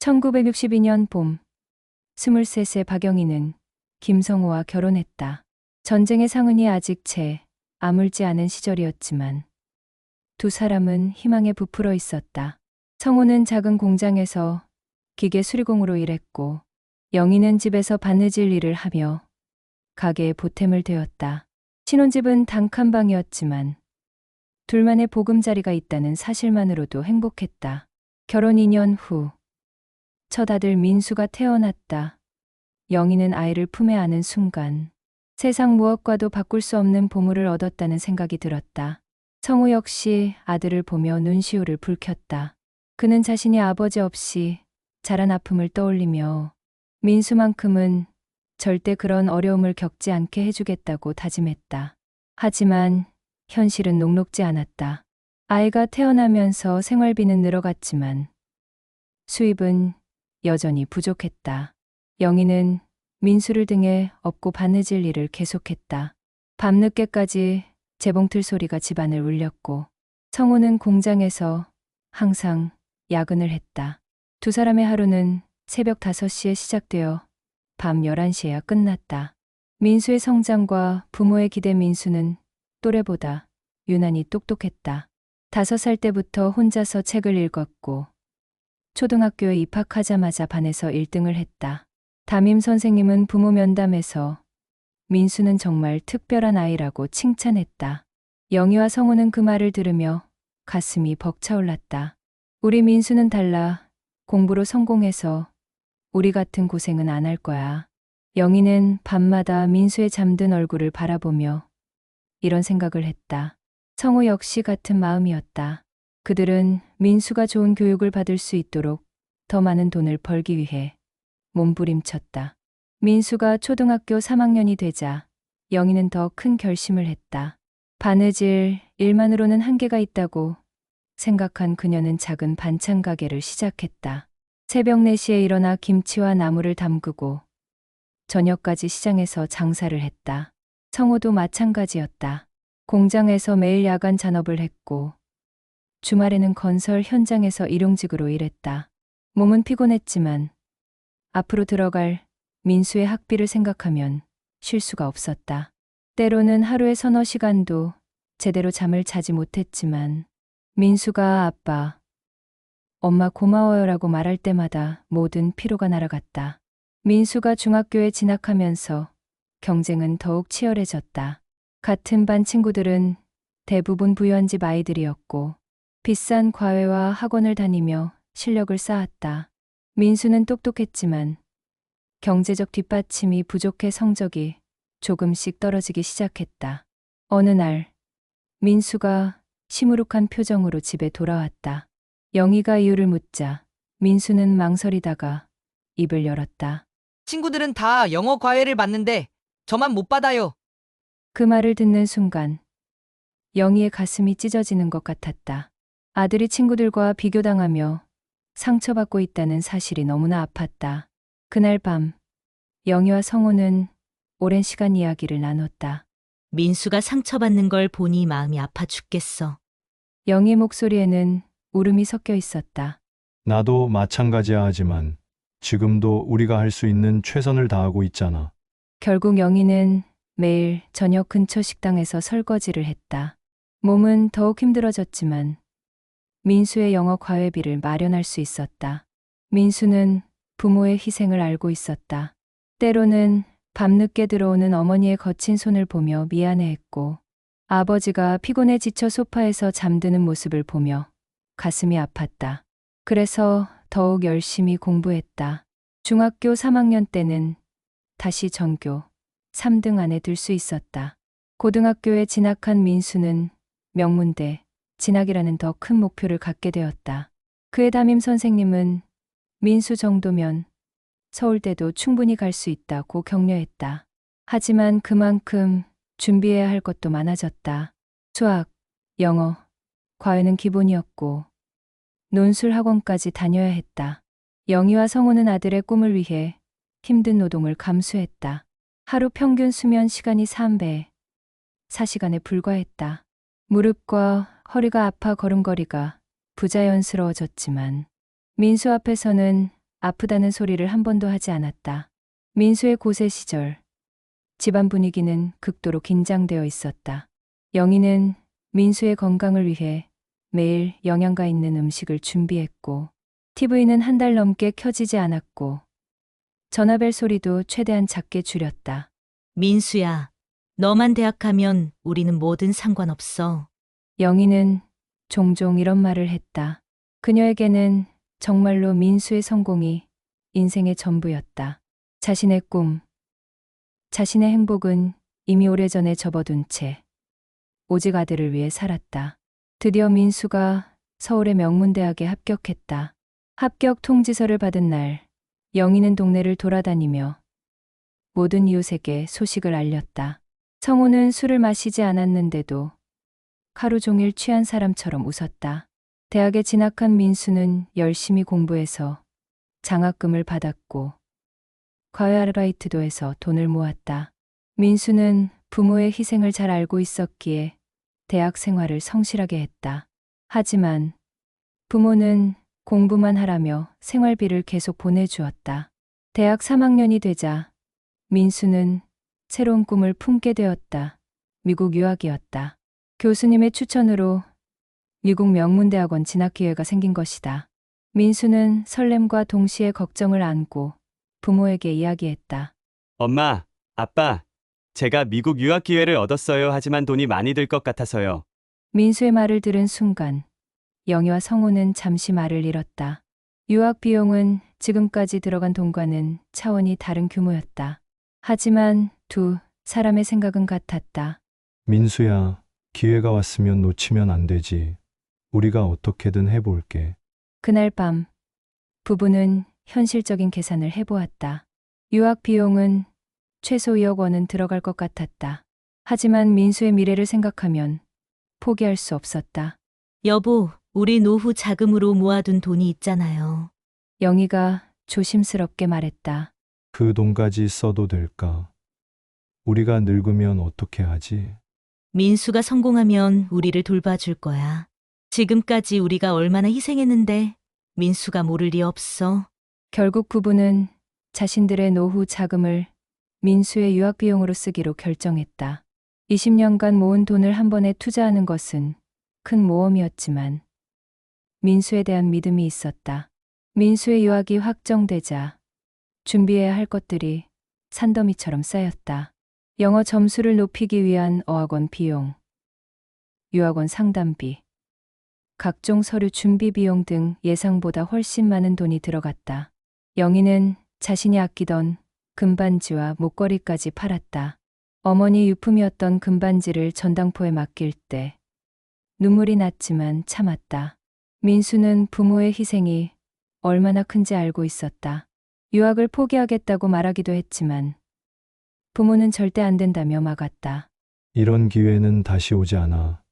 1962년 봄, 23세 박영희는 김성호와 결혼했다. 전쟁의 상흔이 아직 채 아물지 않은 시절이었지만 두 사람은 희망에 부풀어 있었다. 성호는 작은 공장에서 기계 수리공으로 일했고 영희는 집에서 바느질 일을 하며 가게에 보탬을 되었다. 신혼집은 단칸방이었지만 둘만의 보금자리가 있다는 사실만으로도 행복했다. 결혼 2년 후 첫 아들 민수가 태어났다. 영희는 아이를 품에 안은 순간 세상 무엇과도 바꿀 수 없는 보물을 얻었다는 생각이 들었다. 성우 역시 아들을 보며 눈시울을 붉혔다. 그는 자신이 아버지 없이 자란 아픔을 떠올리며 민수만큼은 절대 그런 어려움을 겪지 않게 해주겠다고 다짐했다. 하지만 현실은 녹록지 않았다. 아이가 태어나면서 생활비는 늘어갔지만 수입은 여전히 부족했다. 영희는 민수를 등에 업고 바느질 일을 계속했다. 밤늦게까지 재봉틀 소리가 집안을 울렸고 성우는 공장에서 항상 야근을 했다. 두 사람의 하루는 새벽 5시에 시작되어 밤 11시에야 끝났다. 민수의 성장과 부모의 기대. 민수는 또래보다 유난히 똑똑했다. 5살 때부터 혼자서 책을 읽었고 초등학교에 입학하자마자 반에서 1등을 했다. 담임 선생님은 부모 면담에서 민수는 정말 특별한 아이라고 칭찬했다. 영희와 성우는 그 말을 들으며 가슴이 벅차올랐다. 우리 민수는 달라. 공부로 성공해서 우리 같은 고생은 안 할 거야. 영희는 밤마다 민수의 잠든 얼굴을 바라보며 이런 생각을 했다. 성우 역시 같은 마음이었다. 그들은 민수가 좋은 교육을 받을 수 있도록 더 많은 돈을 벌기 위해 몸부림쳤다. 민수가 초등학교 3학년이 되자 영희는 더 큰 결심을 했다. 바느질 일만으로는 한계가 있다고 생각한 그녀는 작은 반찬 가게를 시작했다. 새벽 4시에 일어나 김치와 나물을 담그고 저녁까지 시장에서 장사를 했다. 성우도 마찬가지였다. 공장에서 매일 야간 잔업을 했고 주말에는 건설 현장에서 일용직으로 일했다. 몸은 피곤했지만 앞으로 들어갈 민수의 학비를 생각하면 쉴 수가 없었다. 때로는 하루에 서너 시간도 제대로 잠을 자지 못했지만 민수가 아빠, 엄마 고마워요라고 말할 때마다 모든 피로가 날아갔다. 민수가 중학교에 진학하면서 경쟁은 더욱 치열해졌다. 같은 반 친구들은 대부분 부유한 집 아이들이었고 비싼 과외와 학원을 다니며 실력을 쌓았다. 민수는 똑똑했지만 경제적 뒷받침이 부족해 성적이 조금씩 떨어지기 시작했다. 어느 날 민수가 시무룩한 표정으로 집에 돌아왔다. 영희가 이유를 묻자 민수는 망설이다가 입을 열었다. 친구들은 다 영어 과외를 받는데 저만 못 받아요. 그 말을 듣는 순간 영희의 가슴이 찢어지는 것 같았다. 아들이 친구들과 비교당하며 상처받고 있다는 사실이 너무나 아팠다. 그날 밤 영희와 성우는 오랜 시간 이야기를 나눴다. 민수가 상처받는 걸 보니 마음이 아파 죽겠어. 영희의 목소리에는 울음이 섞여 있었다. 나도 마찬가지야 하지만 지금도 우리가 할 수 있는 최선을 다하고 있잖아. 결국 영희는 매일 저녁 근처 식당에서 설거지를 했다. 몸은 더욱 힘들어졌지만 민수의 영어 과외비를 마련할 수 있었다. 민수는 부모의 희생을 알고 있었다. 때로는 밤늦게 들어오는 어머니의 거친 손을 보며 미안해했고 아버지가 피곤해 지쳐 소파에서 잠드는 모습을 보며 가슴이 아팠다. 그래서 더욱 열심히 공부했다. 중학교 3학년 때는 다시 전교 3등 안에 들 수 있었다. 고등학교에 진학한 민수는 명문대 진학이라는 더 큰 목표를 갖게 되었다. 그의 담임 선생님은 민수 정도면 서울대도 충분히 갈 수 있다고 격려했다. 하지만 그만큼 준비해야 할 것도 많아졌다. 수학, 영어, 과외는 기본이었고 논술 학원까지 다녀야 했다. 영희와 성우는 아들의 꿈을 위해 힘든 노동을 감수했다. 하루 평균 수면 시간이 3배, 4시간에 불과했다. 무릎과 허리가 아파 걸음걸이가 부자연스러워졌지만 민수 앞에서는 아프다는 소리를 한 번도 하지 않았다. 민수의 고세 시절, 집안 분위기는 극도로 긴장되어 있었다. 영희는 민수의 건강을 위해 매일 영양가 있는 음식을 준비했고, TV는 한 달 넘게 켜지지 않았고, 전화벨 소리도 최대한 작게 줄였다. 민수야, 너만 대학 가면 우리는 뭐든 상관없어. 영희는 종종 이런 말을 했다. 그녀에게는 정말로 민수의 성공이 인생의 전부였다. 자신의 꿈, 자신의 행복은 이미 오래전에 접어둔 채 오직 아들을 위해 살았다. 드디어 민수가 서울의 명문대학에 합격했다. 합격 통지서를 받은 날, 영희는 동네를 돌아다니며 모든 이웃에게 소식을 알렸다. 성우는 술을 마시지 않았는데도 하루 종일 취한 사람처럼 웃었다. 대학에 진학한 민수는 열심히 공부해서 장학금을 받았고 과외 아르바이트도 해서 돈을 모았다. 민수는 부모의 희생을 잘 알고 있었기에 대학 생활을 성실하게 했다. 하지만 부모는 공부만 하라며 생활비를 계속 보내주었다. 대학 3학년이 되자 민수는 새로운 꿈을 품게 되었다. 미국 유학이었다. 교수님의 추천으로 미국 명문대학원 진학 기회가 생긴 것이다. 민수는 설렘과 동시에 걱정을 안고 부모에게 이야기했다. 엄마, 아빠, 제가 미국 유학 기회를 얻었어요. 하지만 돈이 많이 들 것 같아서요. 민수의 말을 들은 순간 영희와 성우는 잠시 말을 잃었다. 유학 비용은 지금까지 들어간 돈과는 차원이 다른 규모였다. 하지만 두 사람의 생각은 같았다. 민수야, 기회가 왔으면 놓치면 안 되지. 우리가 어떻게든 해볼게. 그날 밤 부부는 현실적인 계산을 해보았다. 유학 비용은 최소 2억 원은 들어갈 것 같았다. 하지만 민수의 미래를 생각하면 포기할 수 없었다. 여보, 우리 노후 자금으로 모아둔 돈이 있잖아요. 영희가 조심스럽게 말했다. 그 돈까지 써도 될까? 우리가 늙으면 어떻게 하지? 민수가 성공하면 우리를 돌봐줄 거야. 지금까지 우리가 얼마나 희생했는데 민수가 모를 리 없어. 결국 부부는 자신들의 노후 자금을 민수의 유학 비용으로 쓰기로 결정했다. 20년간 모은 돈을 한 번에 투자하는 것은 큰 모험이었지만 민수에 대한 믿음이 있었다. 민수의 유학이 확정되자 준비해야 할 것들이 산더미처럼 쌓였다. 영어 점수를 높이기 위한 어학원 비용, 유학원 상담비, 각종 서류 준비 비용 등 예상보다 훨씬 많은 돈이 들어갔다. 영희는 자신이 아끼던 금반지와 목걸이까지 팔았다. 어머니 유품이었던 금반지를 전당포에 맡길 때 눈물이 났지만 참았다. 민수는 부모의 희생이 얼마나 큰지 알고 있었다. 유학을 포기하겠다고 말하기도 했지만 부모는 절대 안 된다며 막았다. 이런 기회는 다시 오지 않아.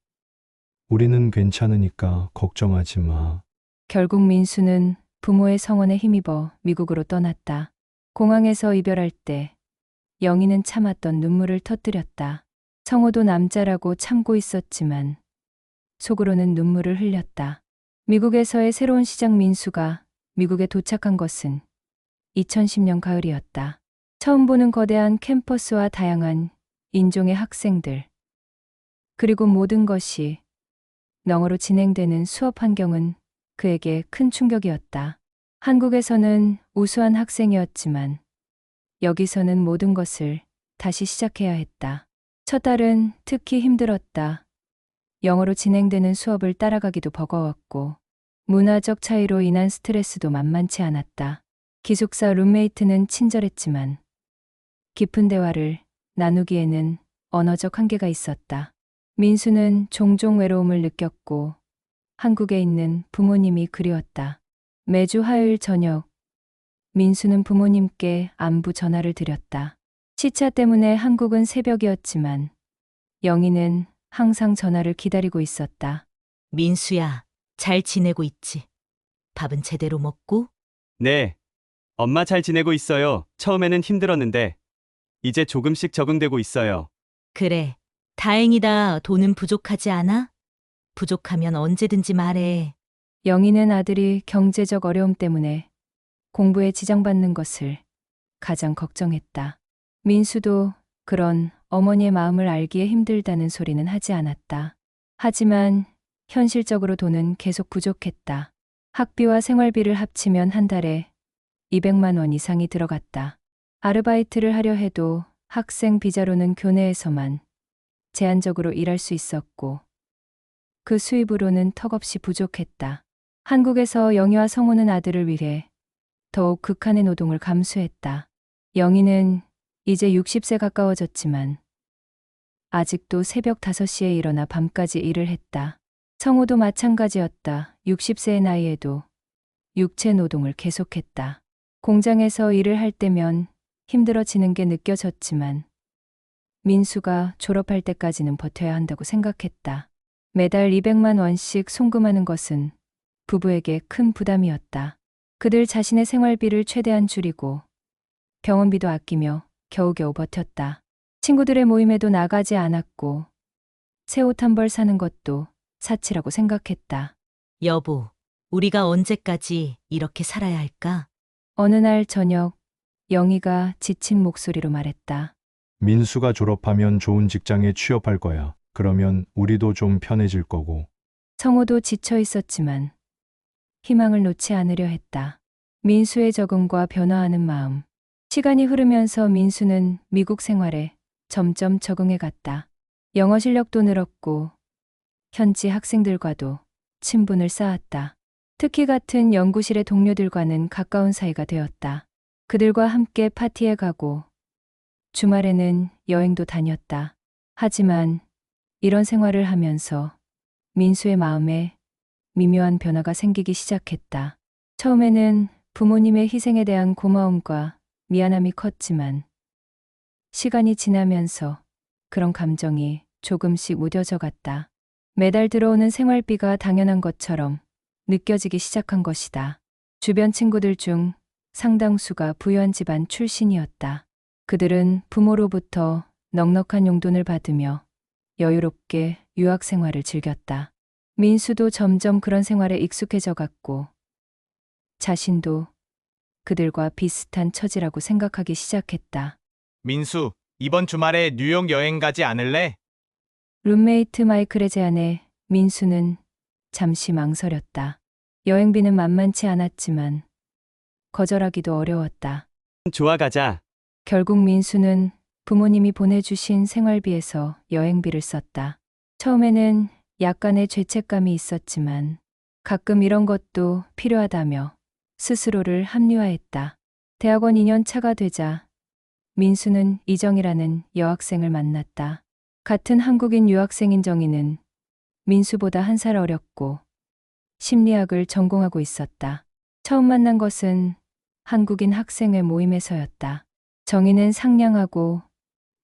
우리는 괜찮으니까 걱정하지 마. 결국 민수는 부모의 성원에 힘입어 미국으로 떠났다. 공항에서 이별할 때 영희는 참았던 눈물을 터뜨렸다. 성우도 남자라고 참고 있었지만 속으로는 눈물을 흘렸다. 미국에서의 새로운 시작 민수가 미국에 도착한 것은 2010년 가을이었다. 처음 보는 거대한 캠퍼스와 다양한 인종의 학생들, 그리고 모든 것이 영어로 진행되는 수업 환경은 그에게 큰 충격이었다. 한국에서는 우수한 학생이었지만 여기서는 모든 것을 다시 시작해야 했다. 첫 달은 특히 힘들었다. 영어로 진행되는 수업을 따라가기도 버거웠고 문화적 차이로 인한 스트레스도 만만치 않았다. 기숙사 룸메이트는 친절했지만 깊은 대화를 나누기에는 언어적 한계가 있었다. 민수는 종종 외로움을 느꼈고 한국에 있는 부모님이 그리웠다. 매주 화요일 저녁 민수는 부모님께 안부 전화를 드렸다. 시차 때문에 한국은 새벽이었지만 영희는 항상 전화를 기다리고 있었다. 민수야, 잘 지내고 있지? 밥은 제대로 먹고? 네. 엄마 잘 지내고 있어요. 처음에는 힘들었는데 이제 조금씩 적응되고 있어요. 그래, 다행이다. 돈은 부족하지 않아? 부족하면 언제든지 말해. 영희는 아들이 경제적 어려움 때문에 공부에 지장받는 것을 가장 걱정했다. 민수도 그런 어머니의 마음을 알기에 힘들다는 소리는 하지 않았다. 하지만 현실적으로 돈은 계속 부족했다. 학비와 생활비를 합치면 한 달에 200만 원 이상이 들어갔다. 아르바이트를 하려 해도 학생 비자로는 교내에서만 제한적으로 일할 수 있었고 그 수입으로는 턱없이 부족했다. 한국에서 영희와 성우는 아들을 위해 더욱 극한의 노동을 감수했다. 영희는 이제 60세 가까워졌지만 아직도 새벽 5시에 일어나 밤까지 일을 했다. 성우도 마찬가지였다. 60세의 나이에도 육체 노동을 계속했다. 공장에서 일을 할 때면 힘들어지는 게 느껴졌지만 민수가 졸업할 때까지는 버텨야 한다고 생각했다. 매달 200만 원씩 송금하는 것은 부부에게 큰 부담이었다. 그들 자신의 생활비를 최대한 줄이고 병원비도 아끼며 겨우겨우 버텼다. 친구들의 모임에도 나가지 않았고 새 옷 한 벌 사는 것도 사치라고 생각했다. 여보, 우리가 언제까지 이렇게 살아야 할까? 어느 날 저녁 영희가 지친 목소리로 말했다. 민수가 졸업하면 좋은 직장에 취업할 거야. 그러면 우리도 좀 편해질 거고. 성우도 지쳐 있었지만 희망을 놓지 않으려 했다. 민수의 적응과 변화하는 마음. 시간이 흐르면서 민수는 미국 생활에 점점 적응해 갔다. 영어 실력도 늘었고 현지 학생들과도 친분을 쌓았다. 특히 같은 연구실의 동료들과는 가까운 사이가 되었다. 그들과 함께 파티에 가고 주말에는 여행도 다녔다. 하지만 이런 생활을 하면서 민수의 마음에 미묘한 변화가 생기기 시작했다. 처음에는 부모님의 희생에 대한 고마움과 미안함이 컸지만 시간이 지나면서 그런 감정이 조금씩 무뎌져 갔다. 매달 들어오는 생활비가 당연한 것처럼 느껴지기 시작한 것이다. 주변 친구들 중 상당수가 부유한 집안 출신이었다. 그들은 부모로부터 넉넉한 용돈을 받으며 여유롭게 유학 생활을 즐겼다. 민수도 점점 그런 생활에 익숙해져 갔고 자신도 그들과 비슷한 처지라고 생각하기 시작했다. 민수, 이번 주말에 뉴욕 여행 가지 않을래? 룸메이트 마이클의 제안에 민수는 잠시 망설였다. 여행비는 만만치 않았지만 거절하기도 어려웠다. 좋아, 가자. 결국 민수는 부모님이 보내주신 생활비에서 여행비를 썼다. 처음에는 약간의 죄책감이 있었지만 가끔 이런 것도 필요하다며 스스로를 합리화했다. 대학원 2년 차가 되자 민수는 이정이라는 여학생을 만났다. 같은 한국인 유학생인 정희는 민수보다 1살 어렸고 심리학을 전공하고 있었다. 처음 만난 것은 한국인 학생회 모임에서였다. 정희는 상냥하고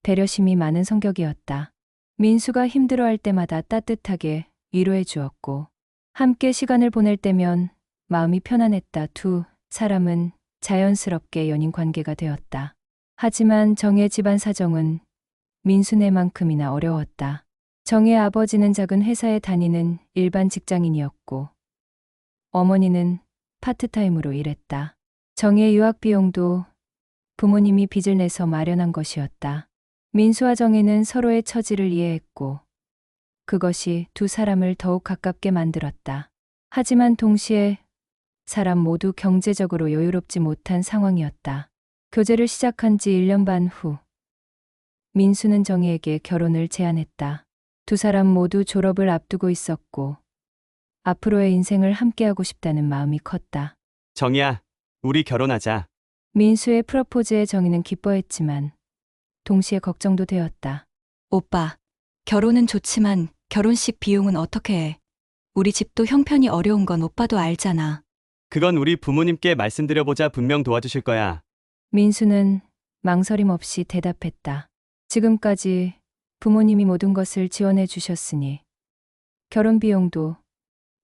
배려심이 많은 성격이었다. 민수가 힘들어할 때마다 따뜻하게 위로해 주었고 함께 시간을 보낼 때면 마음이 편안했다. 두 사람은 자연스럽게 연인 관계가 되었다. 하지만 정희의 집안 사정은 민수네만큼이나 어려웠다. 정희의 아버지는 작은 회사에 다니는 일반 직장인이었고 어머니는 파트타임으로 일했다. 정희의 유학 비용도 부모님이 빚을 내서 마련한 것이었다. 민수와 정희는 서로의 처지를 이해했고 그것이 두 사람을 더욱 가깝게 만들었다. 하지만 동시에 사람 모두 경제적으로 여유롭지 못한 상황이었다. 교제를 시작한 지 1년 반 후 민수는 정희에게 결혼을 제안했다. 두 사람 모두 졸업을 앞두고 있었고 앞으로의 인생을 함께하고 싶다는 마음이 컸다. 정희야, 우리 결혼하자. 민수의 프러포즈에 정희는 기뻐했지만 동시에 걱정도 되었다. 오빠, 결혼은 좋지만 결혼식 비용은 어떻게 해? 우리 집도 형편이 어려운 건 오빠도 알잖아. 그건 우리 부모님께 말씀드려보자. 분명 도와주실 거야. 민수는 망설임 없이 대답했다. 지금까지 부모님이 모든 것을 지원해 주셨으니 결혼 비용도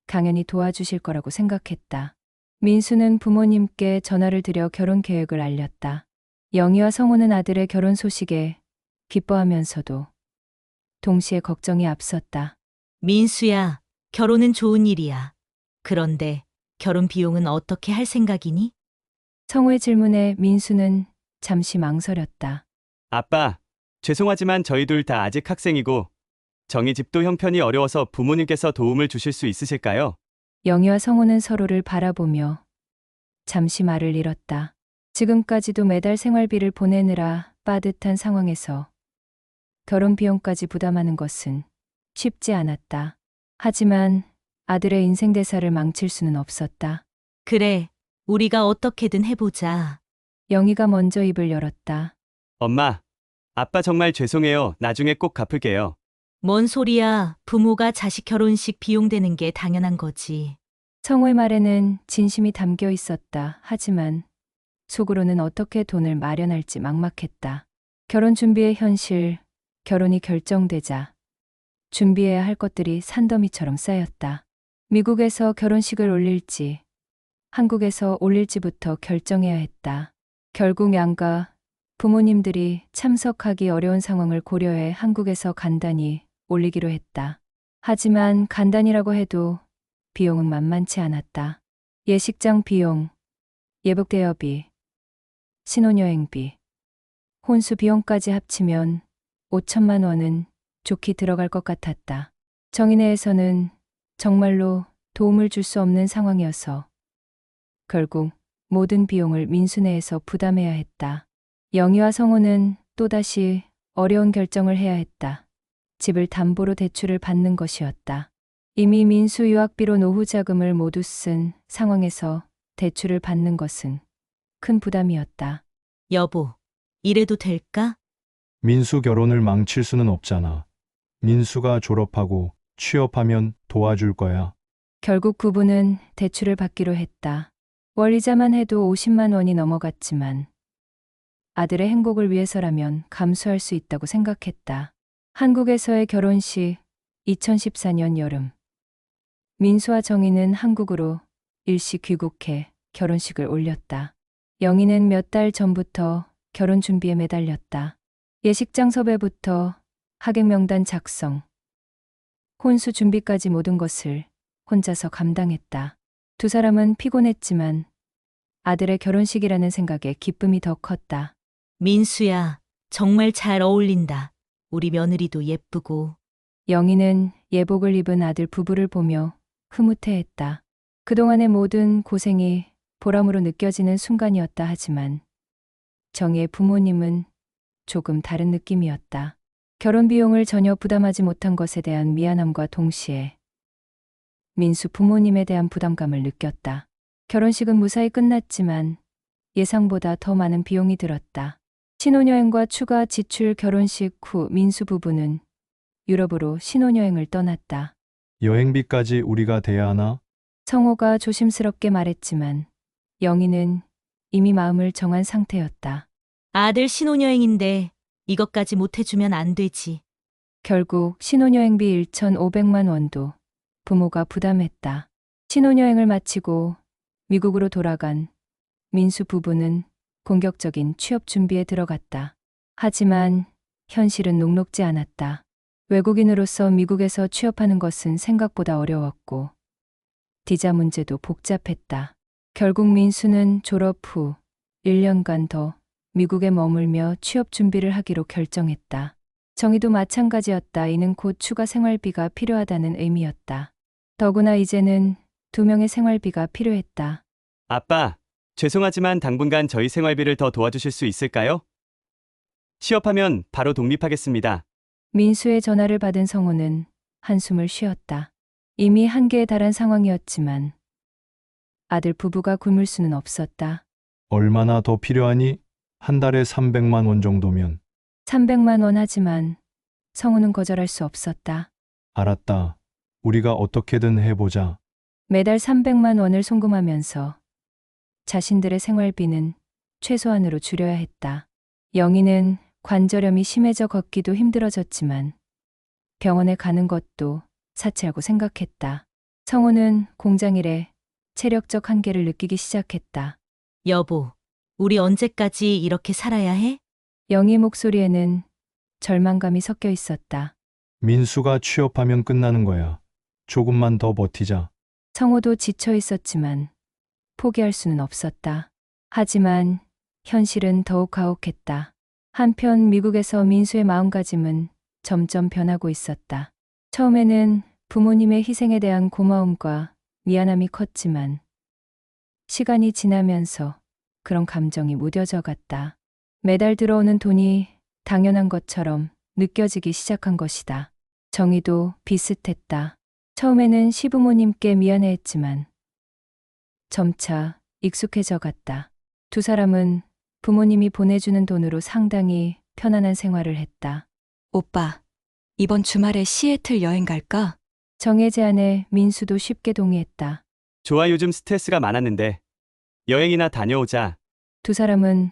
당연히 도와주실 거라고 생각했다. 민수는 부모님께 전화를 드려 결혼 계획을 알렸다. 영희와 성우는 아들의 결혼 소식에 기뻐하면서도 동시에 걱정이 앞섰다. 민수야, 결혼은 좋은 일이야. 그런데 결혼 비용은 어떻게 할 생각이니? 성우의 질문에 민수는 잠시 망설였다. 아빠, 죄송하지만 저희 둘 다 아직 학생이고 정희 집도 형편이 어려워서 부모님께서 도움을 주실 수 있으실까요? 영희와 성우는 서로를 바라보며 잠시 말을 잃었다. 지금까지도 매달 생활비를 보내느라 빠듯한 상황에서 결혼 비용까지 부담하는 것은 쉽지 않았다. 하지만 아들의 인생 대사를 망칠 수는 없었다. 그래, 우리가 어떻게든 해보자. 영희가 먼저 입을 열었다. 엄마, 아빠 정말 죄송해요. 나중에 꼭 갚을게요. 뭔 소리야. 부모가 자식 결혼식 비용 되는 게 당연한 거지. 성우의 말에는 진심이 담겨 있었다. 하지만 속으로는 어떻게 돈을 마련할지 막막했다. 결혼 준비의 현실, 결혼이 결정되자 준비해야 할 것들이 산더미처럼 쌓였다. 미국에서 결혼식을 올릴지, 한국에서 올릴지부터 결정해야 했다. 결국 양가 부모님들이 참석하기 어려운 상황을 고려해 한국에서 간단히 올리기로 했다. 하지만 간단이라고 해도 비용은 만만치 않았다. 예식장 비용, 예복 대여비, 신혼여행비, 혼수 비용까지 합치면 5천만 원은 좋게 들어갈 것 같았다. 정인회에서는 정말로 도움을 줄 수 없는 상황이어서 결국 모든 비용을 민수네에서 부담해야 했다. 영희와 성우는 또다시 어려운 결정을 해야 했다. 집을 담보로 대출을 받는 것이었다. 이미 민수 유학비로 노후 자금을 모두 쓴 상황에서 대출을 받는 것은 큰 부담이었다. 여보, 이래도 될까? 민수 결혼을 망칠 수는 없잖아. 민수가 졸업하고 취업하면 도와줄 거야. 결국 부부는 대출을 받기로 했다. 원리자만 해도 50만 원이 넘어갔지만 아들의 행복을 위해서라면 감수할 수 있다고 생각했다. 한국에서의 결혼식 2014년 여름. 민수와 정희는 한국으로 일시 귀국해 결혼식을 올렸다. 영희는 몇 달 전부터 결혼 준비에 매달렸다. 예식장 섭외부터 하객 명단 작성, 혼수 준비까지 모든 것을 혼자서 감당했다. 두 사람은 피곤했지만 아들의 결혼식이라는 생각에 기쁨이 더 컸다. 민수야, 정말 잘 어울린다. 우리 며느리도 예쁘고. 영희는 예복을 입은 아들 부부를 보며 흐뭇해했다. 그동안의 모든 고생이 보람으로 느껴지는 순간이었다 하지만 정희의 부모님은 조금 다른 느낌이었다. 결혼 비용을 전혀 부담하지 못한 것에 대한 미안함과 동시에 민수 부모님에 대한 부담감을 느꼈다. 결혼식은 무사히 끝났지만 예상보다 더 많은 비용이 들었다. 신혼여행과 추가 지출 결혼식 후 민수 부부는 유럽으로 신혼여행을 떠났다. 여행비까지 우리가 대야 하나? 성호가 조심스럽게 말했지만 영희는 이미 마음을 정한 상태였다. 아들 신혼여행인데 이것까지 못해주면 안 되지. 결국 신혼여행비 1,500만 원도 부모가 부담했다. 신혼여행을 마치고 미국으로 돌아간 민수 부부는 본격적인 취업 준비에 들어갔다. 하지만 현실은 녹록지 않았다. 외국인으로서 미국에서 취업하는 것은 생각보다 어려웠고 비자 문제도 복잡했다. 결국 민수는 졸업 후 1년간 더 미국에 머물며 취업 준비를 하기로 결정했다. 정희도 마찬가지였다. 이는 곧 추가 생활비가 필요하다는 의미였다. 더구나 이제는 2명의 생활비가 필요했다. 아빠, 죄송하지만 당분간 저희 생활비를 더 도와주실 수 있을까요? 취업하면 바로 독립하겠습니다. 민수의 전화를 받은 성우는 한숨을 쉬었다. 이미 한계에 달한 상황이었지만 아들 부부가 굶을 수는 없었다. 얼마나 더 필요하니? 한 달에 300만 원 정도면. 300만 원 하지만 성우는 거절할 수 없었다. 알았다. 우리가 어떻게든 해보자. 매달 300만 원을 송금하면서 자신들의 생활비는 최소한으로 줄여야 했다. 영희는 관절염이 심해져 걷기도 힘들어졌지만 병원에 가는 것도 사치라고 생각했다. 성우는 공장일에 체력적 한계를 느끼기 시작했다. 여보, 우리 언제까지 이렇게 살아야 해? 영희의 목소리에는 절망감이 섞여 있었다. 민수가 취업하면 끝나는 거야. 조금만 더 버티자. 성우도 지쳐 있었지만 포기할 수는 없었다. 하지만 현실은 더욱 가혹했다. 한편 미국에서 민수의 마음가짐은 점점 변하고 있었다. 처음에는 부모님의 희생에 대한 고마움과 미안함이 컸지만 시간이 지나면서 그런 감정이 무뎌져 갔다. 매달 들어오는 돈이 당연한 것처럼 느껴지기 시작한 것이다. 정희도 비슷했다. 처음에는 시부모님께 미안해했지만 점차 익숙해져 갔다. 두 사람은 부모님이 보내주는 돈으로 상당히 편안한 생활을 했다. 오빠, 이번 주말에 시애틀 여행 갈까? 정의 제안에 민수도 쉽게 동의했다. 좋아, 요즘 스트레스가 많았는데. 여행이나 다녀오자. 두 사람은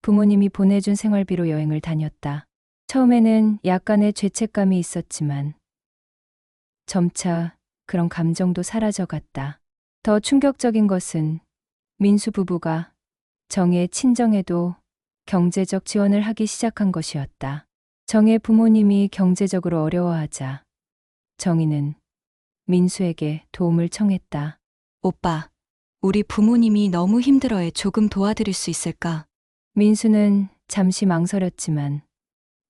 부모님이 보내준 생활비로 여행을 다녔다. 처음에는 약간의 죄책감이 있었지만 점차 그런 감정도 사라져 갔다. 더 충격적인 것은 민수 부부가 정의 친정에도 경제적 지원을 하기 시작한 것이었다. 정의 부모님이 경제적으로 어려워하자 정희는 민수에게 도움을 청했다. 오빠, 우리 부모님이 너무 힘들어해. 조금 도와드릴 수 있을까? 민수는 잠시 망설였지만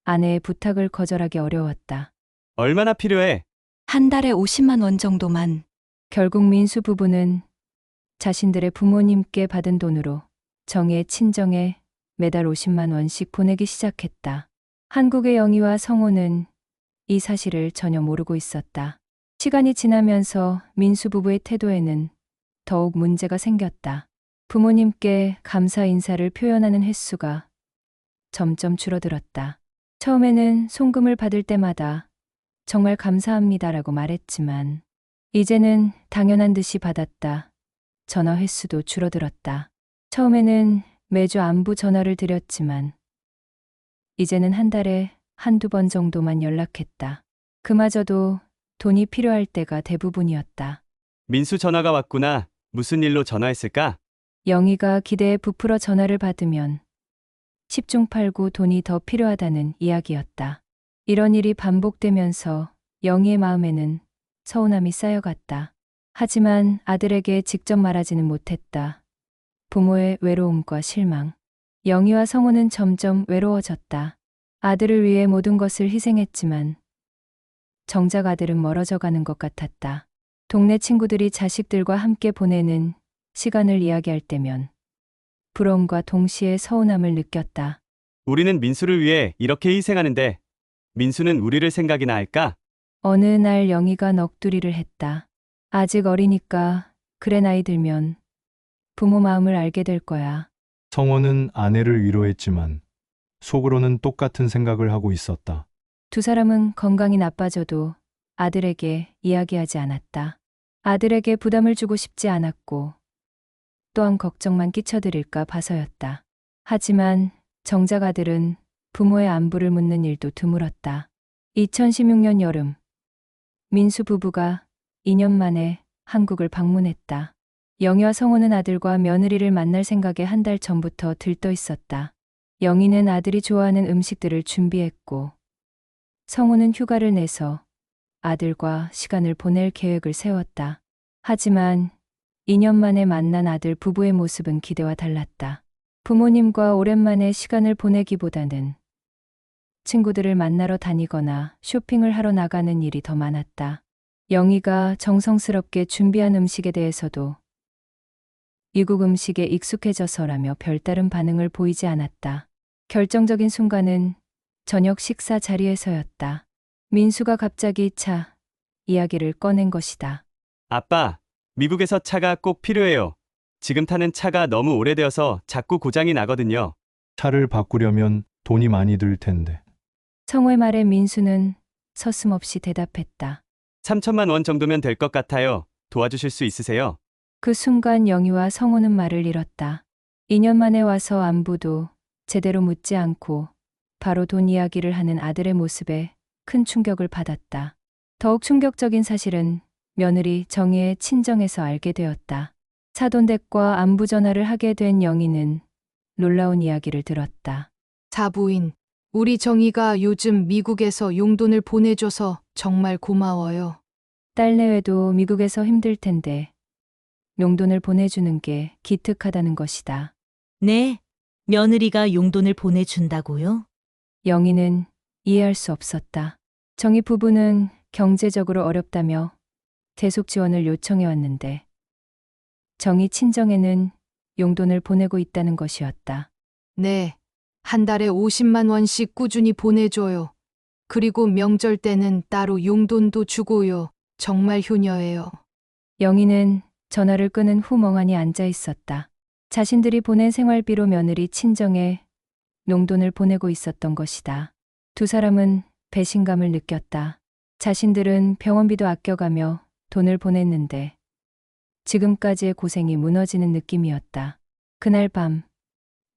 아내의 부탁을 거절하기 어려웠다. 얼마나 필요해? 한 달에 50만 원 정도만. 결국 민수 부부는 자신들의 부모님께 받은 돈으로 정의 친정에 매달 50만 원씩 보내기 시작했다. 한국의 영희와 성호는 이 사실을 전혀 모르고 있었다. 시간이 지나면서 민수 부부의 태도에는 더욱 문제가 생겼다. 부모님께 감사 인사를 표현하는 횟수가 점점 줄어들었다. 처음에는 송금을 받을 때마다 정말 감사합니다라고 말했지만 이제는 당연한 듯이 받았다. 전화 횟수도 줄어들었다. 처음에는 매주 안부 전화를 드렸지만 이제는 한 달에 한두 번 정도만 연락했다. 그마저도 돈이 필요할 때가 대부분이었다. 민수 전화가 왔구나. 무슨 일로 전화했을까? 영희가 기대에 부풀어 전화를 받으면 10중 8구 돈이 더 필요하다는 이야기였다. 이런 일이 반복되면서 영희의 마음에는 서운함이 쌓여갔다. 하지만 아들에게 직접 말하지는 못했다. 부모의 외로움과 실망. 영희와 성호는 점점 외로워졌다. 아들을 위해 모든 것을 희생했지만 정작 아들은 멀어져 가는 것 같았다. 동네 친구들이 자식들과 함께 보내는 시간을 이야기할 때면 부러움과 동시에 서운함을 느꼈다. 우리는 민수를 위해 이렇게 희생하는데 민수는 우리를 생각이나 할까? 어느 날 영희가 넋두리를 했다. 아직 어리니까 그래 나이 들면 부모 마음을 알게 될 거야. 성호는 아내를 위로했지만 속으로는 똑같은 생각을 하고 있었다. 두 사람은 건강이 나빠져도 아들에게 이야기하지 않았다. 아들에게 부담을 주고 싶지 않았고 또한 걱정만 끼쳐드릴까 봐서였다. 하지만 정작 아들은 부모의 안부를 묻는 일도 드물었다. 2016년 여름, 민수 부부가 2년 만에 한국을 방문했다. 영희와 성호는 아들과 며느리를 만날 생각에 한 달 전부터 들떠 있었다. 영희는 아들이 좋아하는 음식들을 준비했고 성호는 휴가를 내서 아들과 시간을 보낼 계획을 세웠다. 하지만 2년 만에 만난 아들 부부의 모습은 기대와 달랐다. 부모님과 오랜만에 시간을 보내기보다는 친구들을 만나러 다니거나 쇼핑을 하러 나가는 일이 더 많았다. 영희가 정성스럽게 준비한 음식에 대해서도 이국 음식에 익숙해져서라며 별다른 반응을 보이지 않았다. 결정적인 순간은 저녁 식사 자리에서였다. 민수가 갑자기 차 이야기를 꺼낸 것이다. 아빠, 미국에서 차가 꼭 필요해요. 지금 타는 차가 너무 오래되어서 자꾸 고장이 나거든요. 차를 바꾸려면 돈이 많이 들 텐데. 성호의 말에 민수는 서슴없이 대답했다. 3천만 원 정도면 될 것 같아요. 도와주실 수 있으세요? 그 순간 영희와 성호는 말을 잃었다. 2년 만에 와서 안부도 제대로 묻지 않고 바로 돈 이야기를 하는 아들의 모습에 큰 충격을 받았다. 더욱 충격적인 사실은 며느리 정희의 친정에서 알게 되었다. 사돈댁과 안부 전화를 하게 된 영희는 놀라운 이야기를 들었다. 사부인, 우리 정희가 요즘 미국에서 용돈을 보내줘서 정말 고마워요. 딸 내외도 미국에서 힘들 텐데 용돈을 보내주는 게 기특하다는 것이다. 네, 며느리가 용돈을 보내준다고요? 영희는 이해할 수 없었다. 정희 부부는 경제적으로 어렵다며 대속 지원을 요청해 왔는데 정희 친정에는 용돈을 보내고 있다는 것이었다. 네. 한 달에 50만 원씩 꾸준히 보내줘요. 그리고 명절 때는 따로 용돈도 주고요. 정말 효녀예요. 영희는 전화를 끊은 후 멍하니 앉아 있었다. 자신들이 보낸 생활비로 며느리 친정에 용돈을 보내고 있었던 것이다. 두 사람은 배신감을 느꼈다. 자신들은 병원비도 아껴가며 돈을 보냈는데 지금까지의 고생이 무너지는 느낌이었다. 그날 밤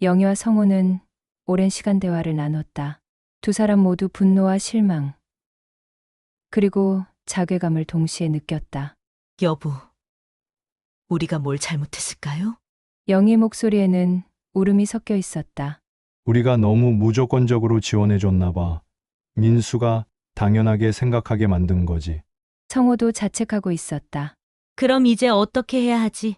영희와 성호는 오랜 시간 대화를 나눴다. 두 사람 모두 분노와 실망 그리고 자괴감을 동시에 느꼈다. 여보, 우리가 뭘 잘못했을까요? 영희 목소리에는 울음이 섞여 있었다. 우리가 너무 무조건적으로 지원해 줬나 봐. 민수가 당연하게 생각하게 만든 거지. 성호도 자책하고 있었다. 그럼 이제 어떻게 해야 하지?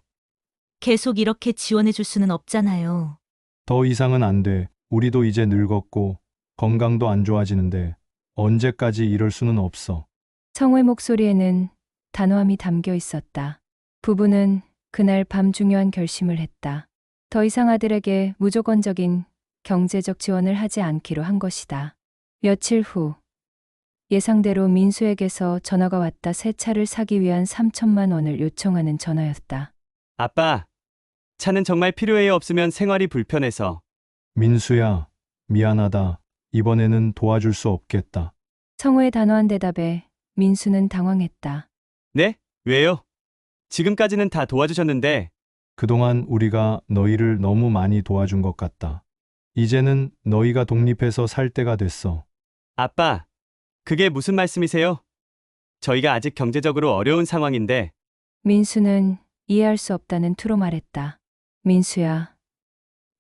계속 이렇게 지원해 줄 수는 없잖아요. 더 이상은 안 돼. 우리도 이제 늙었고 건강도 안 좋아지는데 언제까지 이럴 수는 없어. 성호의 목소리에는 단호함이 담겨 있었다. 부부는 그날 밤 중요한 결심을 했다. 더 이상 아들에게 무조건적인 경제적 지원을 하지 않기로 한 것이다. 며칠 후 예상대로 민수에게서 전화가 왔다. 새 차를 사기 위한 3천만 원을 요청하는 전화였다. 아빠, 차는 정말 필요해요. 없으면 생활이 불편해서. 민수야, 미안하다. 이번에는 도와줄 수 없겠다. 성호의 단호한 대답에 민수는 당황했다. 네? 왜요? 지금까지는 다 도와주셨는데. 그동안 우리가 너희를 너무 많이 도와준 것 같다. 이제는 너희가 독립해서 살 때가 됐어. 아빠, 그게 무슨 말씀이세요? 저희가 아직 경제적으로 어려운 상황인데. 민수는 이해할 수 없다는 투로 말했다. 민수야,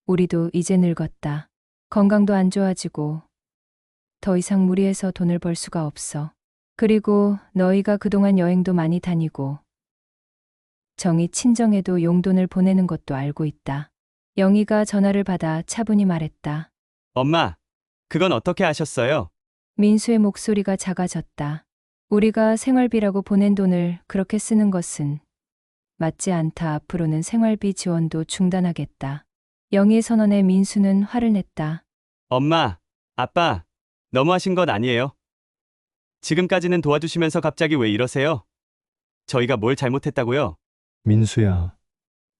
우리도 이제 늙었다. 건강도 안 좋아지고 더 이상 무리해서 돈을 벌 수가 없어. 그리고 너희가 그동안 여행도 많이 다니고 정희 친정에도 용돈을 보내는 것도 알고 있다. 영희가 전화를 받아 차분히 말했다. 엄마, 그건 어떻게 아셨어요? 민수의 목소리가 작아졌다. 우리가 생활비라고 보낸 돈을 그렇게 쓰는 것은 맞지 않다. 앞으로는 생활비 지원도 중단하겠다. 영희의 선언에 민수는 화를 냈다. 엄마, 아빠, 너무하신 건 아니에요? 지금까지는 도와주시면서 갑자기 왜 이러세요? 저희가 뭘 잘못했다고요? 민수야,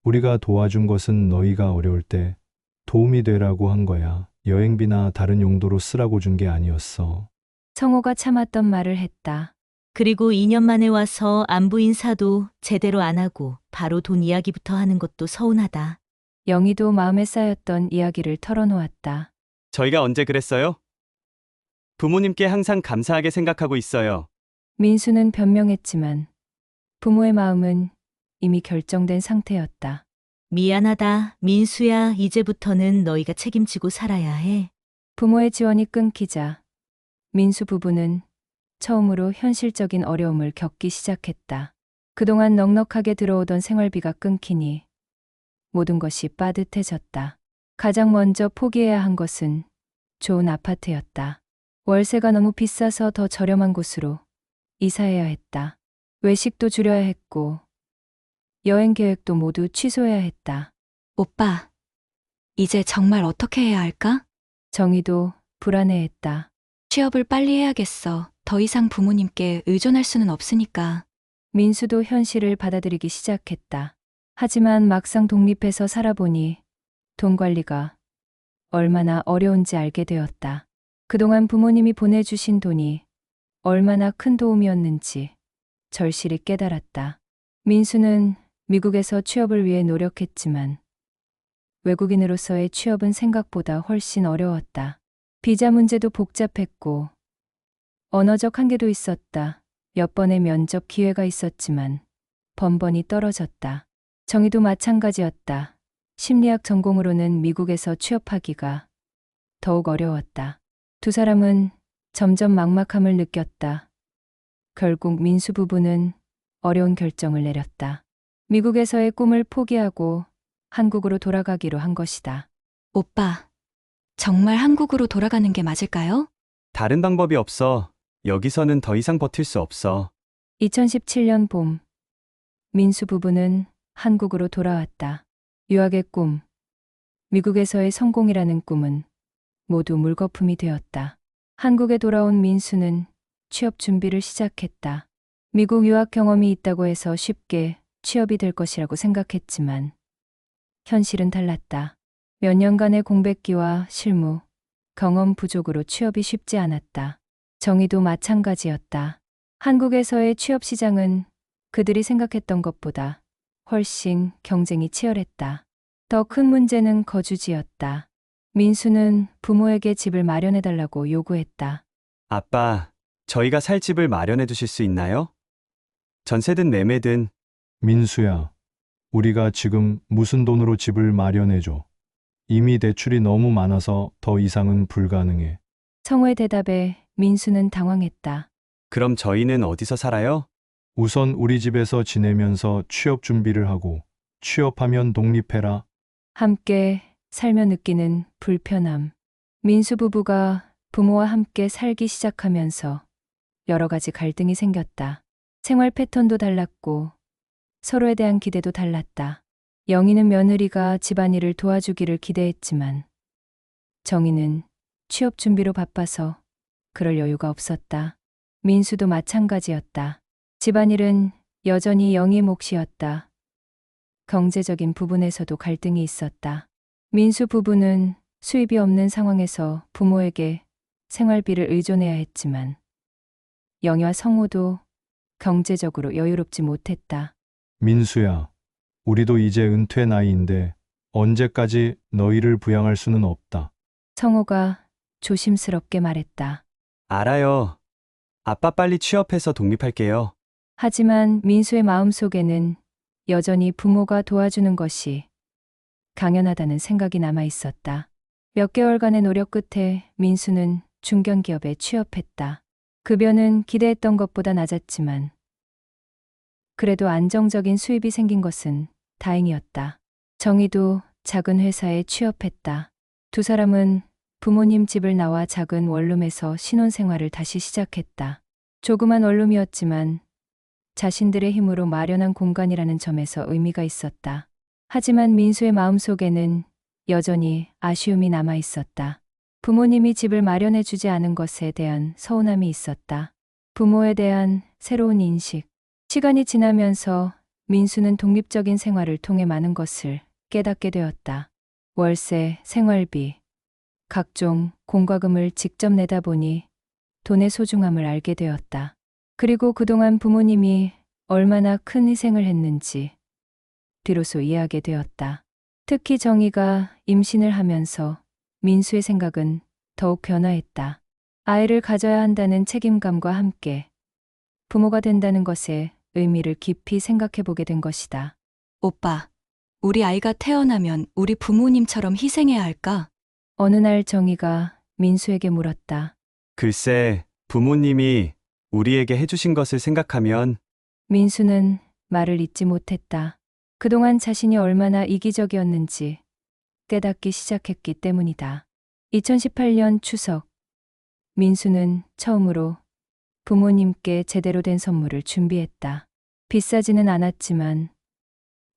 우리가 도와준 것은 너희가 어려울 때 도움이 되라고 한 거야. 여행비나 다른 용도로 쓰라고 준 게 아니었어. 성호가 참았던 말을 했다. 그리고 2년 만에 와서 안부 인사도 제대로 안 하고 바로 돈 이야기부터 하는 것도 서운하다. 영희도 마음에 쌓였던 이야기를 털어놓았다. 저희가 언제 그랬어요? 부모님께 항상 감사하게 생각하고 있어요. 민수는 변명했지만 부모의 마음은 이미 결정된 상태였다. 미안하다, 민수야. 이제부터는 너희가 책임지고 살아야 해. 부모의 지원이 끊기자 민수 부부는 처음으로 현실적인 어려움을 겪기 시작했다. 그동안 넉넉하게 들어오던 생활비가 끊기니 모든 것이 빠듯해졌다. 가장 먼저 포기해야 한 것은 좋은 아파트였다. 월세가 너무 비싸서 더 저렴한 곳으로 이사해야 했다. 외식도 줄여야 했고 여행 계획도 모두 취소해야 했다. 오빠, 이제 정말 어떻게 해야 할까? 정희도 불안해했다. 취업을 빨리 해야겠어. 더 이상 부모님께 의존할 수는 없으니까. 민수도 현실을 받아들이기 시작했다. 하지만 막상 독립해서 살아보니 돈 관리가 얼마나 어려운지 알게 되었다. 그동안 부모님이 보내주신 돈이 얼마나 큰 도움이었는지 절실히 깨달았다. 민수는 미국에서 취업을 위해 노력했지만 외국인으로서의 취업은 생각보다 훨씬 어려웠다. 비자 문제도 복잡했고 언어적 한계도 있었다. 몇 번의 면접 기회가 있었지만 번번이 떨어졌다. 정희도 마찬가지였다. 심리학 전공으로는 미국에서 취업하기가 더욱 어려웠다. 두 사람은 점점 막막함을 느꼈다. 결국 민수 부부는 어려운 결정을 내렸다. 미국에서의 꿈을 포기하고 한국으로 돌아가기로 한 것이다. 오빠, 정말 한국으로 돌아가는 게 맞을까요? 다른 방법이 없어. 여기서는 더 이상 버틸 수 없어. 2017년 봄, 민수 부부는 한국으로 돌아왔다. 유학의 꿈, 미국에서의 성공이라는 꿈은 모두 물거품이 되었다. 한국에 돌아온 민수는 취업 준비를 시작했다. 미국 유학 경험이 있다고 해서 쉽게 취업이 될 것이라고 생각했지만 현실은 달랐다. 몇 년간의 공백기와 실무, 경험 부족으로 취업이 쉽지 않았다. 정희도 마찬가지였다. 한국에서의 취업 시장은 그들이 생각했던 것보다 훨씬 경쟁이 치열했다. 더 큰 문제는 거주지였다. 민수는 부모에게 집을 마련해달라고 요구했다. 아빠, 저희가 살 집을 마련해 주실 수 있나요? 전세든 매매든. 민수야, 우리가 지금 무슨 돈으로 집을 마련해줘. 이미 대출이 너무 많아서 더 이상은 불가능해. 성우의 대답에 민수는 당황했다. 그럼 저희는 어디서 살아요? 우선 우리 집에서 지내면서 취업 준비를 하고, 취업하면 독립해라. 함께 살며 느끼는 불편함. 민수 부부가 부모와 함께 살기 시작하면서 여러 가지 갈등이 생겼다. 생활 패턴도 달랐고 서로에 대한 기대도 달랐다. 영희는 며느리가 집안일을 도와주기를 기대했지만 정희는 취업 준비로 바빠서 그럴 여유가 없었다. 민수도 마찬가지였다. 집안일은 여전히 영희의 몫이었다. 경제적인 부분에서도 갈등이 있었다. 민수 부부는 수입이 없는 상황에서 부모에게 생활비를 의존해야 했지만 영희와 성우도 경제적으로 여유롭지 못했다. 민수야, 우리도 이제 은퇴 나이인데 언제까지 너희를 부양할 수는 없다. 성우가 조심스럽게 말했다. 알아요. 아빠 빨리 취업해서 독립할게요. 하지만 민수의 마음속에는 여전히 부모가 도와주는 것이 당연하다는 생각이 남아 있었다. 몇 개월간의 노력 끝에 민수는 중견기업에 취업했다. 급여는 기대했던 것보다 낮았지만 그래도 안정적인 수입이 생긴 것은 다행이었다. 정희도 작은 회사에 취업했다. 두 사람은 부모님 집을 나와 작은 원룸에서 신혼생활을 다시 시작했다. 조그만 원룸이었지만 자신들의 힘으로 마련한 공간이라는 점에서 의미가 있었다. 하지만 민수의 마음속에는 여전히 아쉬움이 남아 있었다. 부모님이 집을 마련해 주지 않은 것에 대한 서운함이 있었다. 부모에 대한 새로운 인식. 시간이 지나면서 민수는 독립적인 생활을 통해 많은 것을 깨닫게 되었다. 월세, 생활비, 각종 공과금을 직접 내다 보니 돈의 소중함을 알게 되었다. 그리고 그동안 부모님이 얼마나 큰 희생을 했는지 비로소 이해하게 되었다. 특히 정희가 임신을 하면서 민수의 생각은 더욱 변화했다. 아이를 가져야 한다는 책임감과 함께 부모가 된다는 것의 의미를 깊이 생각해 보게 된 것이다. 오빠, 우리 아이가 태어나면 우리 부모님처럼 희생해야 할까? 어느 날 정희가 민수에게 물었다. 글쎄, 부모님이 우리에게 해주신 것을 생각하면. 민수는 말을 잇지 못했다. 그동안 자신이 얼마나 이기적이었는지 깨닫기 시작했기 때문이다. 2018년 추석, 민수는 처음으로 부모님께 제대로 된 선물을 준비했다. 비싸지는 않았지만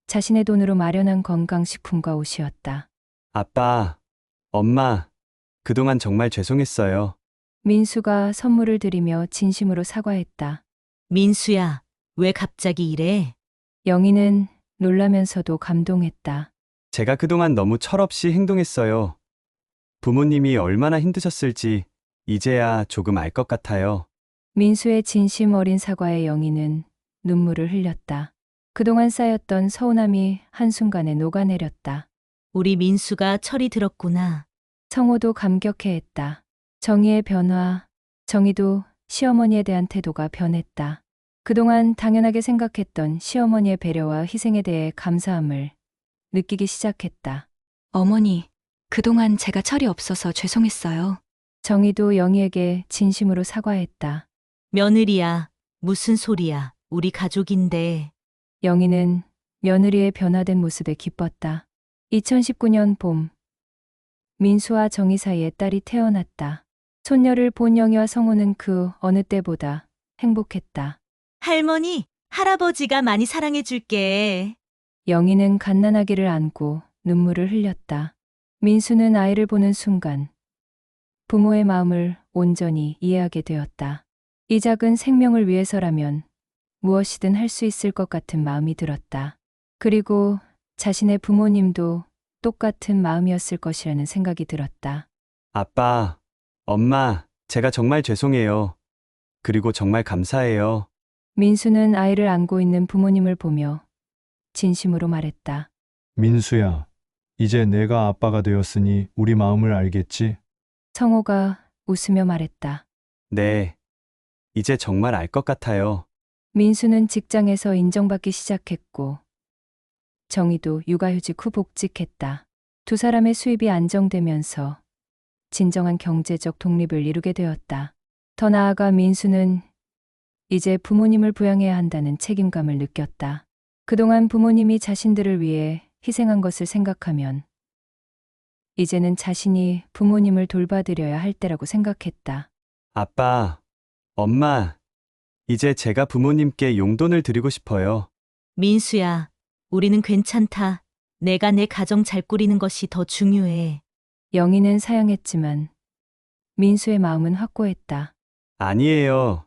자신의 돈으로 마련한 건강식품과 옷이었다. 아빠, 엄마, 그동안 정말 죄송했어요. 민수가 선물을 드리며 진심으로 사과했다. 민수야, 왜 갑자기 이래? 영희는 놀라면서도 감동했다. 제가 그동안 너무 철없이 행동했어요. 부모님이 얼마나 힘드셨을지 이제야 조금 알 것 같아요. 민수의 진심 어린 사과에 영희는 눈물을 흘렸다. 그동안 쌓였던 서운함이 한순간에 녹아내렸다. 우리 민수가 철이 들었구나. 성호도 감격해했다. 정희의 변화, 정희도 시어머니에 대한 태도가 변했다. 그동안 당연하게 생각했던 시어머니의 배려와 희생에 대해 감사함을 느끼기 시작했다. 어머니, 그동안 제가 철이 없어서 죄송했어요. 정희도 영희에게 진심으로 사과했다. 며느리야, 무슨 소리야. 우리 가족인데. 영희는 며느리의 변화된 모습에 기뻤다. 2019년 봄, 민수와 정희 사이에 딸이 태어났다. 손녀를 본 영희와 성호는 그 어느 때보다 행복했다. 할머니, 할아버지가 많이 사랑해 줄게. 영희는 갓난아기를 안고 눈물을 흘렸다. 민수는 아이를 보는 순간 부모의 마음을 온전히 이해하게 되었다. 이 작은 생명을 위해서라면 무엇이든 할 수 있을 것 같은 마음이 들었다. 그리고 자신의 부모님도 똑같은 마음이었을 것이라는 생각이 들었다. 아빠, 엄마, 제가 정말 죄송해요. 그리고 정말 감사해요. 민수는 아이를 안고 있는 부모님을 보며 진심으로 말했다. 민수야, 이제 내가 아빠가 되었으니 우리 마음을 알겠지? 성호가 웃으며 말했다. 네. 이제 정말 알 것 같아요. 민수는 직장에서 인정받기 시작했고 정희도 육아휴직 후 복직했다. 두 사람의 수입이 안정되면서 진정한 경제적 독립을 이루게 되었다. 더 나아가 민수는 이제 부모님을 부양해야 한다는 책임감을 느꼈다. 그동안 부모님이 자신들을 위해 희생한 것을 생각하면 이제는 자신이 부모님을 돌봐드려야 할 때라고 생각했다. 아빠, 엄마, 이제 제가 부모님께 용돈을 드리고 싶어요. 민수야, 우리는 괜찮다. 내가 내 가정 잘 꾸리는 것이 더 중요해. 영희는 사양했지만 민수의 마음은 확고했다. 아니에요.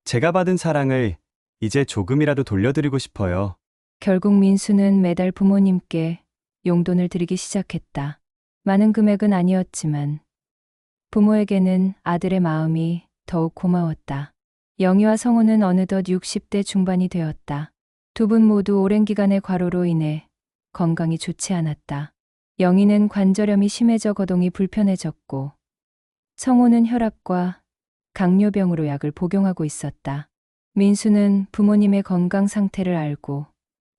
제가 받은 사랑을 이제 조금이라도 돌려드리고 싶어요. 결국 민수는 매달 부모님께 용돈을 드리기 시작했다. 많은 금액은 아니었지만 부모에게는 아들의 마음이 더욱 고마웠다. 영희와 성우는 어느덧 60대 중반이 되었다. 두 분 모두 오랜 기간의 과로로 인해 건강이 좋지 않았다. 영희는 관절염이 심해져 거동이 불편해졌고 성우는 혈압과 당뇨병으로 약을 복용하고 있었다. 민수는 부모님의 건강 상태를 알고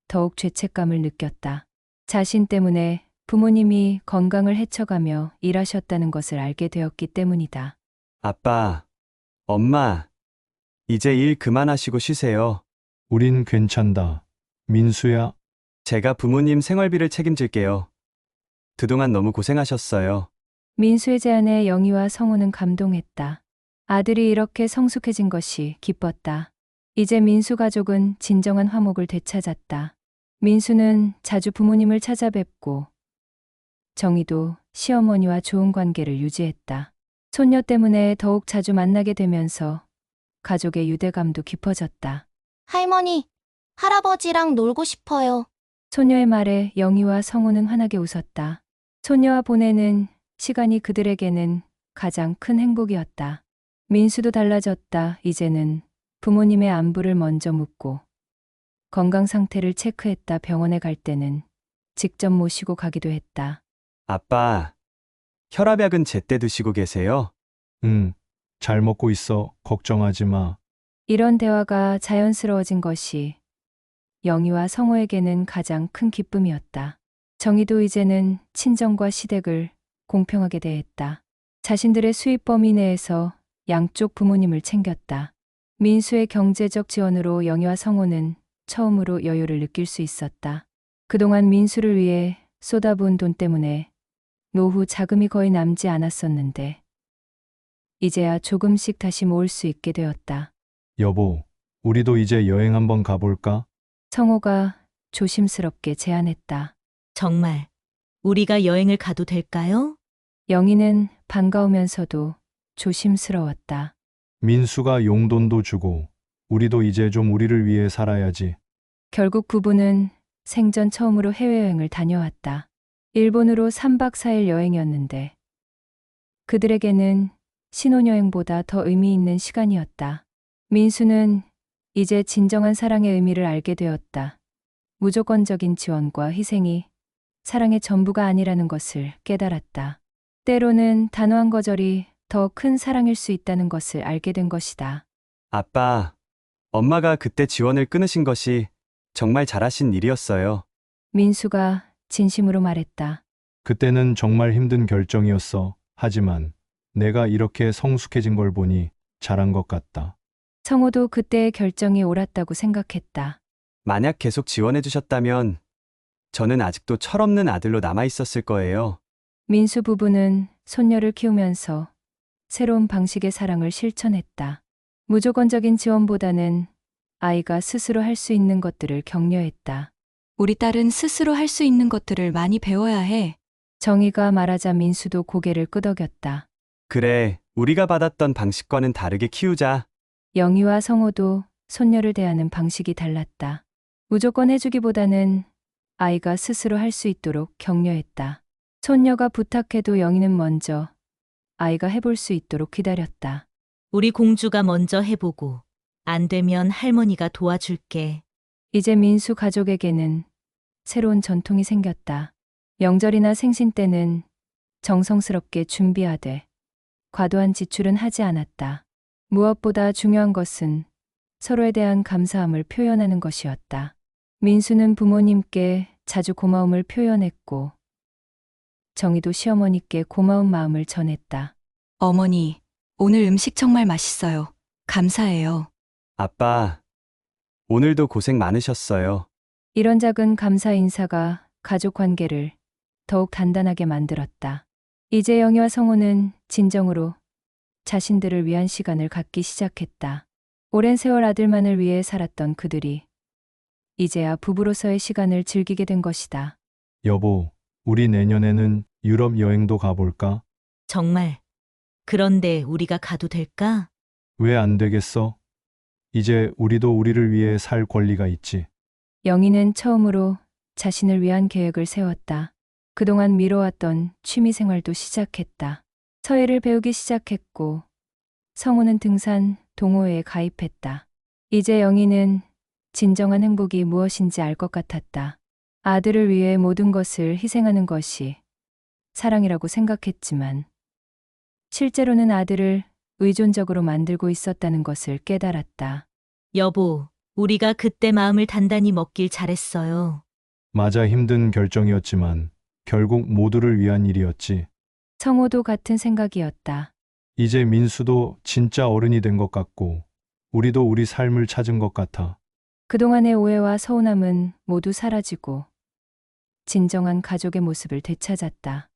더욱 죄책감을 느꼈다. 자신 때문에 부모님이 건강을 해쳐가며 일하셨다는 것을 알게 되었기 때문이다. 아빠, 엄마, 이제 일 그만하시고 쉬세요. 우린 괜찮다. 민수야, 제가 부모님 생활비를 책임질게요. 그동안 너무 고생하셨어요. 민수의 제안에 영희와 성우는 감동했다. 아들이 이렇게 성숙해진 것이 기뻤다. 이제 민수 가족은 진정한 화목을 되찾았다. 민수는 자주 부모님을 찾아뵙고 정희도 시어머니와 좋은 관계를 유지했다. 손녀 때문에 더욱 자주 만나게 되면서 가족의 유대감도 깊어졌다. 할머니, 할아버지랑 놀고 싶어요. 소녀의 말에 영희와 성우는 환하게 웃었다. 소녀와 보내는 시간이 그들에게는 가장 큰 행복이었다. 민수도 달라졌다. 이제는 부모님의 안부를 먼저 묻고 건강 상태를 체크했다. 병원에 갈 때는 직접 모시고 가기도 했다. 아빠, 혈압약은 제때 드시고 계세요? 잘 먹고 있어. 걱정하지 마. 이런 대화가 자연스러워진 것이 영희와 성우에게는 가장 큰 기쁨이었다. 정희도 이제는 친정과 시댁을 공평하게 대했다. 자신들의 수입 범위 내에서 양쪽 부모님을 챙겼다. 민수의 경제적 지원으로 영희와 성우는 처음으로 여유를 느낄 수 있었다. 그동안 민수를 위해 쏟아부은 돈 때문에 노후 자금이 거의 남지 않았었는데 이제야 조금씩 다시 모을 수 있게 되었다. 여보, 우리도 이제 여행 한번 가볼까? 성호가 조심스럽게 제안했다. 정말 우리가 여행을 가도 될까요? 영희는 반가우면서도 조심스러웠다. 민수가 용돈도 주고, 우리도 이제 좀 우리를 위해 살아야지. 결국 부부는 생전 처음으로 해외여행을 다녀왔다. 일본으로 3박 4일 여행이었는데 그들에게는 신혼여행보다 더 의미 있는 시간이었다. 민수는 이제 진정한 사랑의 의미를 알게 되었다. 무조건적인 지원과 희생이 사랑의 전부가 아니라는 것을 깨달았다. 때로는 단호한 거절이 더 큰 사랑일 수 있다는 것을 알게 된 것이다. 아빠, 엄마가 그때 지원을 끊으신 것이 정말 잘하신 일이었어요. 민수가 진심으로 말했다. 그때는 정말 힘든 결정이었어. 하지만 내가 이렇게 성숙해진 걸 보니 잘한 것 같다. 성호도 그때의 결정이 옳았다고 생각했다. 만약 계속 지원해 주셨다면 저는 아직도 철없는 아들로 남아 있었을 거예요. 민수 부부는 손녀를 키우면서 새로운 방식의 사랑을 실천했다. 무조건적인 지원보다는 아이가 스스로 할 수 있는 것들을 격려했다. 우리 딸은 스스로 할 수 있는 것들을 많이 배워야 해. 정희가 말하자 민수도 고개를 끄덕였다. 그래, 우리가 받았던 방식과는 다르게 키우자. 영희와 성호도 손녀를 대하는 방식이 달랐다. 무조건 해주기보다는 아이가 스스로 할 수 있도록 격려했다. 손녀가 부탁해도 영희는 먼저 아이가 해볼 수 있도록 기다렸다. 우리 공주가 먼저 해보고 안 되면 할머니가 도와줄게. 이제 민수 가족에게는 새로운 전통이 생겼다. 명절이나 생신 때는 정성스럽게 준비하되 과도한 지출은 하지 않았다. 무엇보다 중요한 것은 서로에 대한 감사함을 표현하는 것이었다. 민수는 부모님께 자주 고마움을 표현했고 정희도 시어머니께 고마운 마음을 전했다. 어머니, 오늘 음식 정말 맛있어요. 감사해요. 아빠, 오늘도 고생 많으셨어요. 이런 작은 감사 인사가 가족 관계를 더욱 단단하게 만들었다. 이제 영희와 성호는 진정으로 자신들을 위한 시간을 갖기 시작했다. 오랜 세월 아들만을 위해 살았던 그들이 이제야 부부로서의 시간을 즐기게 된 것이다. 여보, 우리 내년에는 유럽 여행도 가볼까? 정말. 그런데 우리가 가도 될까? 왜 안 되겠어? 이제 우리도 우리를 위해 살 권리가 있지. 영희는 처음으로 자신을 위한 계획을 세웠다. 그동안 미뤄왔던 취미 생활도 시작했다. 서예를 배우기 시작했고 성우는 등산, 동호회에 가입했다. 이제 영희는 진정한 행복이 무엇인지 알 것 같았다. 아들을 위해 모든 것을 희생하는 것이 사랑이라고 생각했지만 실제로는 아들을 의존적으로 만들고 있었다는 것을 깨달았다. 여보, 우리가 그때 마음을 단단히 먹길 잘했어요. 맞아, 힘든 결정이었지만 결국 모두를 위한 일이었지. 성호도 같은 생각이었다. 이제 민수도 진짜 어른이 된 것 같고 우리도 우리 삶을 찾은 것 같아. 그동안의 오해와 서운함은 모두 사라지고 진정한 가족의 모습을 되찾았다.